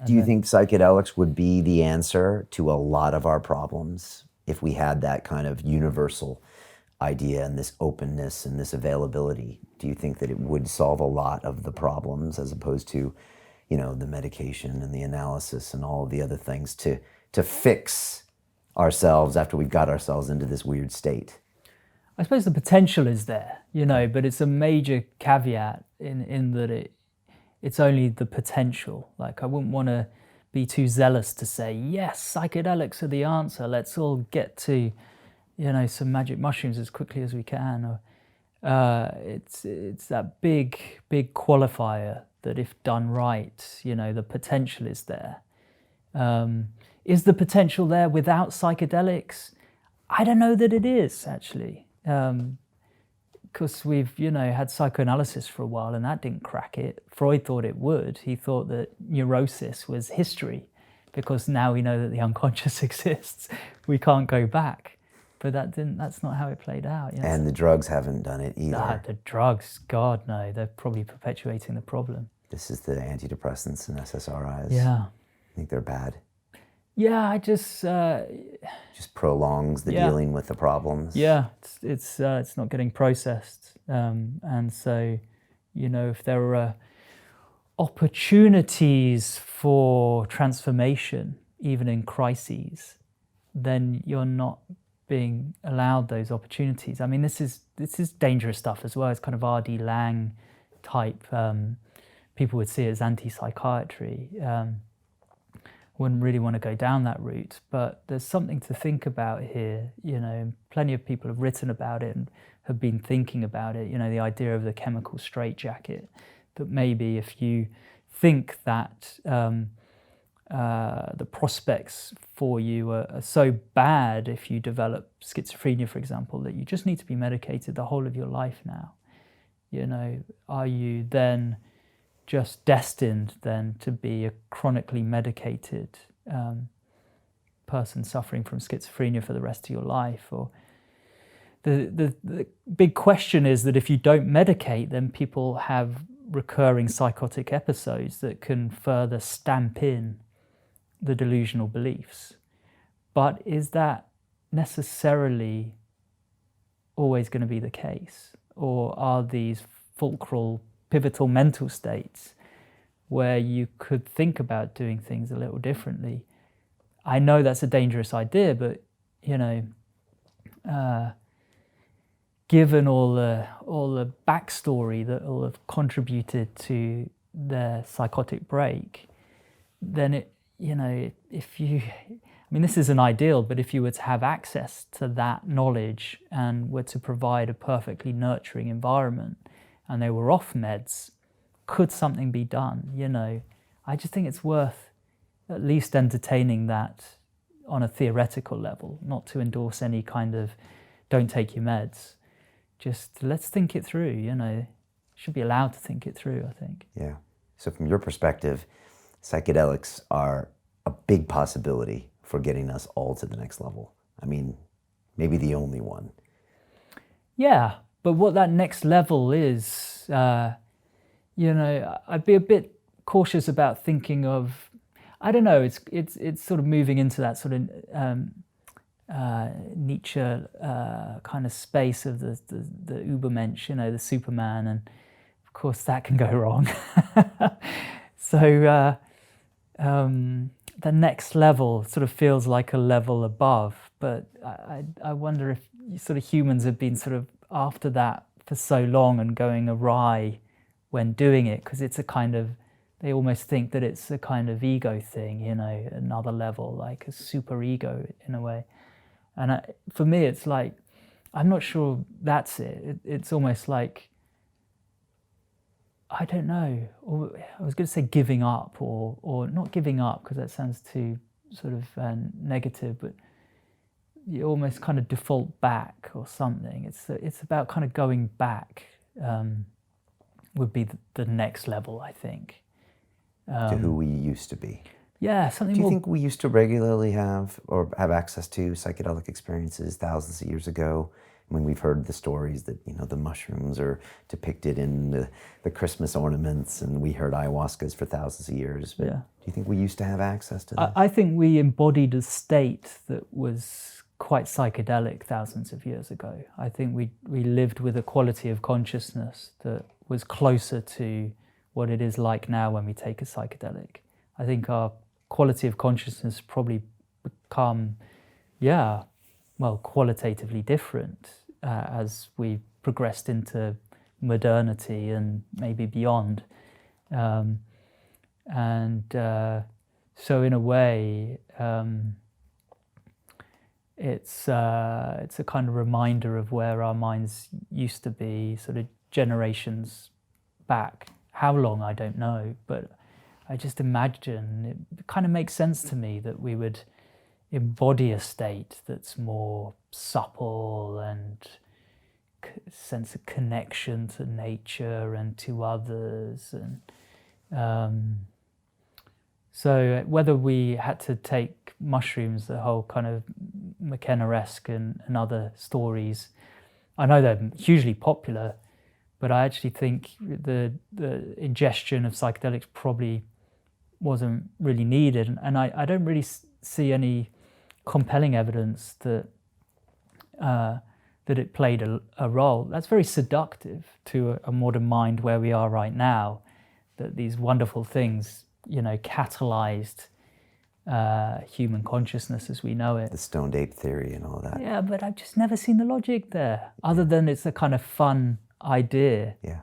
Do you think psychedelics would be the answer to a lot of our problems if we had that kind of universal idea and this openness and this availability? Do you think that it would solve a lot of the problems as opposed to, you know, the medication and the analysis and all of the other things to fix ourselves after we've got ourselves into this weird state? I suppose the potential is there, you know, but it's a major caveat in that it's only the potential. Like, I wouldn't want to be too zealous to say, yes, psychedelics are the answer. Let's all get to, you know, some magic mushrooms as quickly as we can. Or it's that big qualifier that if done right, you know, the potential is there. Is the potential there without psychedelics? I don't know that it is, actually. Because we've, you know, had psychoanalysis for a while and that didn't crack it. Freud thought it would. He thought that neurosis was history because now we know that the unconscious exists. We can't go back. But that's not how it played out. You know? And the drugs haven't done it either. Nah, the drugs, God, no. They're probably perpetuating the problem. This is the antidepressants and SSRIs. Yeah. I think they're bad. Yeah, I just prolongs the dealing with the problems. Yeah, it's not getting processed, and so, you know, if there are opportunities for transformation, even in crises, then you're not being allowed those opportunities. I mean, this is dangerous stuff as well. It's kind of R.D. Laing type. People would see it as anti-psychiatry. Wouldn't really want to go down that route, but there's something to think about here, you know. Plenty of people have written about it and have been thinking about it, you know, the idea of the chemical straitjacket, that maybe if you think that the prospects for you are so bad if you develop schizophrenia, for example, that you just need to be medicated the whole of your life now, you know, are you then just destined then to be a chronically medicated person suffering from schizophrenia for the rest of your life? Or the big question is that if you don't medicate, then people have recurring psychotic episodes that can further stamp in the delusional beliefs. But is that necessarily always going to be the case? Or are these fulcral pivotal mental states where you could think about doing things a little differently? I know that's a dangerous idea, but, you know, given all the backstory that will have contributed to their psychotic break, then it, you know, if you, I mean, this is an ideal, but if you were to have access to that knowledge and were to provide a perfectly nurturing environment, and they were off meds, could something be done? You know, I just think it's worth at least entertaining that on a theoretical level, not to endorse any kind of don't take your meds. Just let's think it through, you know. Should be allowed to think it through, I think. Yeah. So from your perspective, psychedelics are a big possibility for getting us all to the next level. I mean, maybe the only one. Yeah. But what that next level is, you know, I'd be a bit cautious about thinking of, I don't know, it's sort of moving into that sort of Nietzsche kind of space of the Übermensch, you know, the Superman, and of course that can go wrong. So the next level sort of feels like a level above, but I wonder if sort of humans have been sort of after that for so long and going awry when doing it, because it's a kind of, they almost think that it's a kind of ego thing, you know, another level, like a super ego in a way. And for me, it's like, I'm not sure that's it. It's almost like, I don't know, or I was going to say giving up, or not giving up, because that sounds too sort of negative, but you almost kind of default back or something. It's about kind of going back would be the next level, I think. To who we used to be. Yeah, something more. Do you more... think we used to regularly have access to psychedelic experiences thousands of years ago? When we've heard the stories that, the mushrooms are depicted in the Christmas ornaments, and we heard ayahuascas for thousands of years. But Yeah. do you think we used to have access to that? I think we embodied a state that was quite psychedelic thousands of years ago. I think we lived with a quality of consciousness that was closer to what it is like now when we take a psychedelic. I think our quality of consciousness probably become, qualitatively different as we progressed into modernity and maybe beyond. So in a way, it's a kind of reminder of where our minds used to be, sort of generations back. How long, I don't know, but I just imagine it kind of makes sense to me that we would embody a state that's more supple and sense of connection to nature and to others. And so whether we had to take mushrooms, the whole kind of McKenna-esque and other stories, I know they're hugely popular, but I actually think the ingestion of psychedelics probably wasn't really needed. And I don't really see any compelling evidence that it played a role. That's very seductive to a modern mind where we are right now, that these wonderful things, catalyzed human consciousness as we know it. The stoned ape theory and all that. Yeah, but I've just never seen the logic there, other than it's a kind of fun idea. Yeah.